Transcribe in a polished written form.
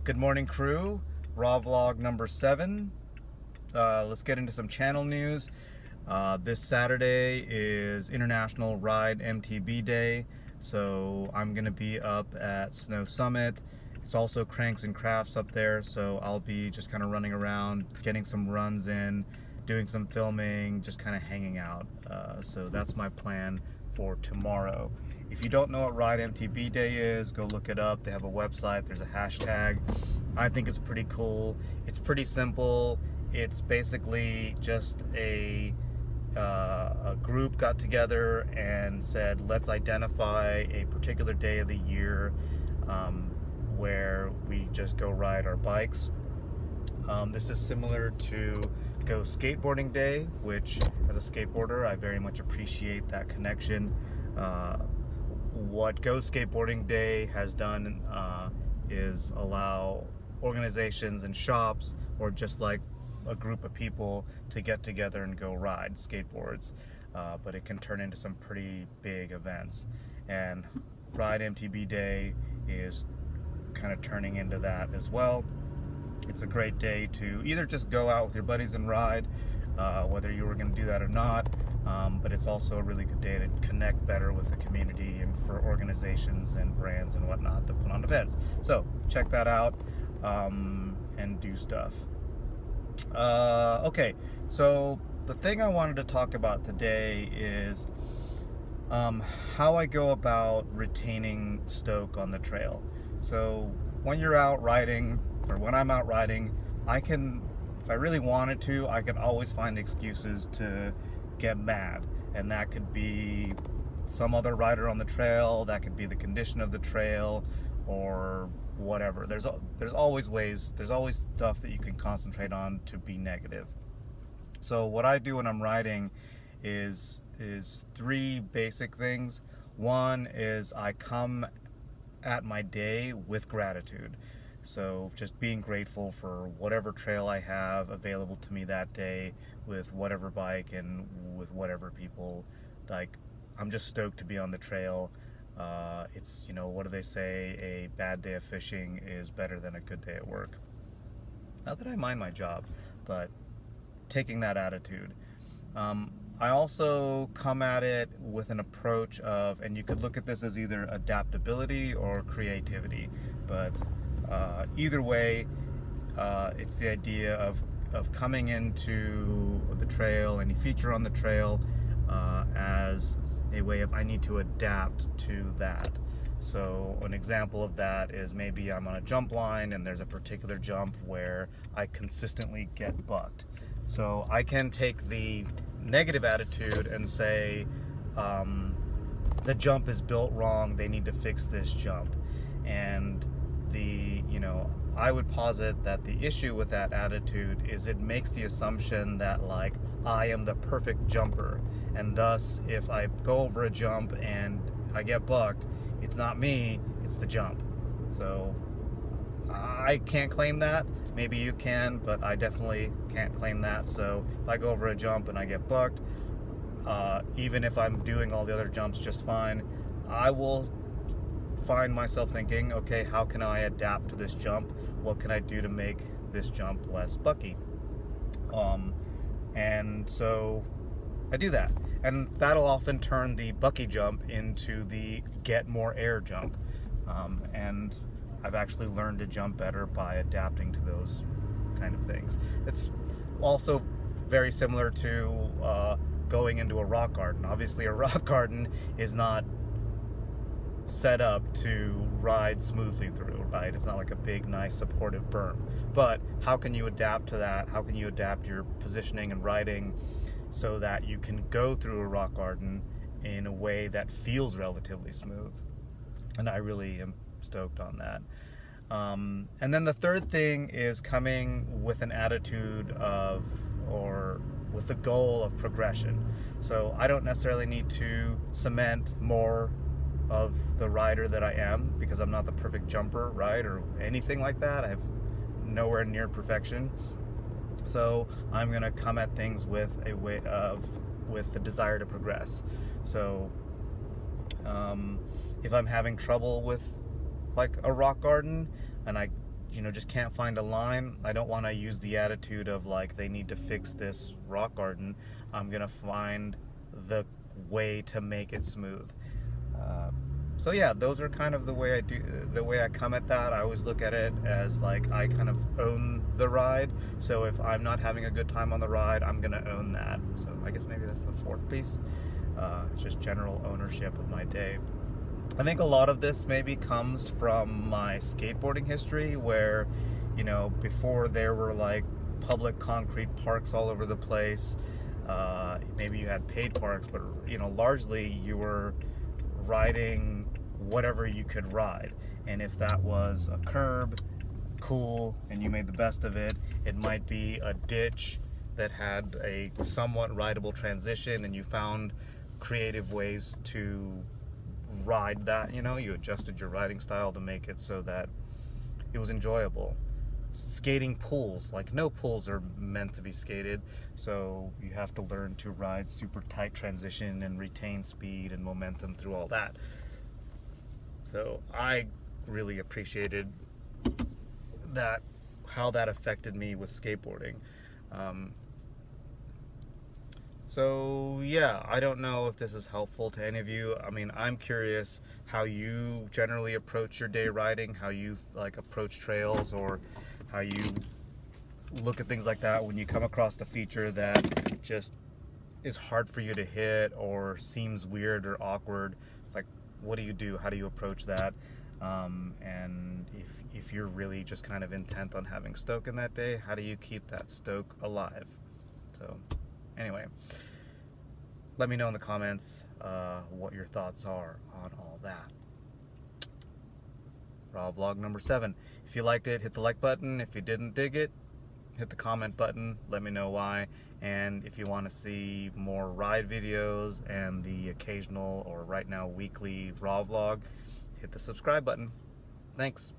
Good morning, crew. Raw vlog number 7. Let's get into some channel news. This Saturday is International Ride MTB Day, so I'm gonna be up at Snow Summit. It's also Cranks and Crafts up there, so I'll be just kind of running around, getting some runs in, doing some filming, just kind of hanging out. So that's my plan for tomorrow. If you don't know what Ride MTB Day is, go look it up. They have a website, there's a hashtag. I think it's pretty cool. It's pretty simple. It's basically just a group got together and said, let's identify a particular day of the year where we just go ride our bikes. This is similar to Go Skateboarding Day, which as a skateboarder, I very much appreciate that connection. What Go Skateboarding Day has done is allow organizations and shops, or just like a group of people, to get together and go ride skateboards, but it can turn into some pretty big events, and Ride MTB Day is kind of turning into that as well. It's a great day to either just go out with your buddies and ride, whether you were going to do that or not, but it's also a really good day to connect better with the community and for organizations and brands and whatnot to put on events. So check that out and do stuff. Okay, so the thing I wanted to talk about today is how I go about retaining stoke on the trail. So when you're out riding, or when I'm out riding, I can, if I really wanted to, I can always find excuses to get mad. And that could be some other rider on the trail, that could be the condition of the trail, or whatever. There's always ways, there's always stuff that you can concentrate on to be negative. So what I do when I'm riding is three basic things. One is I come at my day with gratitude. So just being grateful for whatever trail I have available to me that day, with whatever bike and with whatever people. Like, I'm just stoked to be on the trail. It's, you know, what do they say? A bad day of fishing is better than a good day at work. Not that I mind my job, but taking that attitude. I also come at it with an approach of, and you could look at this as either adaptability or creativity, but either way, it's the idea of coming into the trail, any feature on the trail, as a way of, I need to adapt to that. So an example of that is, maybe I'm on a jump line and there's a particular jump where I consistently get bucked. So I can take the negative attitude and say, the jump is built wrong, they need to fix this jump. And I would posit that the issue with that attitude is it makes the assumption that, like, I am the perfect jumper, and thus if I go over a jump and I get bucked, it's not me, it's the jump. So I can't claim that. Maybe you can, but I definitely can't claim that. So if I go over a jump and I get bucked, even if I'm doing all the other jumps just fine, I will find myself thinking, okay, how can I adapt to this jump? What can I do to make this jump less bucky? And so I do that. And that'll often turn the bucky jump into the get more air jump. And I've actually learned to jump better by adapting to those kind of things. It's also very similar to going into a rock garden. Obviously, a rock garden is not set up to ride smoothly through, right? It's not like a big, nice, supportive berm. But how can you adapt to that? How can you adapt your positioning and riding so that you can go through a rock garden in a way that feels relatively smooth? And I really am stoked on that. And then the third thing is coming with an attitude of, or with the goal of progression. So I don't necessarily need to cement more of the rider that I am, because I'm not the perfect jumper, right, or anything like that. I have nowhere near perfection. So I'm gonna come at things with a way of, with the desire to progress. So if I'm having trouble with like a rock garden and I just can't find a line, I don't want to use the attitude of like they need to fix this rock garden. I'm gonna find the way to make it smooth. So yeah, those are kind of the way I come at that. I always look at it as like I kind of own the ride. So if I'm not having a good time on the ride, I'm gonna own that. So I guess maybe that's the fourth piece. It's just general ownership of my day. I think a lot of this maybe comes from my skateboarding history, where, before there were like public concrete parks all over the place. Maybe you had paid parks, but largely you were riding whatever you could ride. And if that was a curb, cool, and you made the best of it. It might be a ditch that had a somewhat rideable transition, and you found creative ways to ride that. You adjusted your riding style to make it so that it was enjoyable. Skating pools, like no pools are meant to be skated, so you have to learn to ride super tight transition and retain speed and momentum through all that. So I really appreciated that, how that affected me with skateboarding. So yeah, I don't know if this is helpful to any of you. I mean, I'm curious how you generally approach your day riding, how you like approach trails, or how you look at things like that when you come across a feature that just is hard for you to hit or seems weird or awkward. Like, what do you do? How do you approach that? And if you're really just kind of intent on having stoke in that day, how do you keep that stoke alive? So anyway, let me know in the comments what your thoughts are on all that. Raw vlog number 7. If you liked it, hit the like button. If you didn't dig it, hit the comment button. Let me know why. And if you want to see more ride videos and the occasional, or right now weekly, raw vlog, hit the subscribe button. Thanks.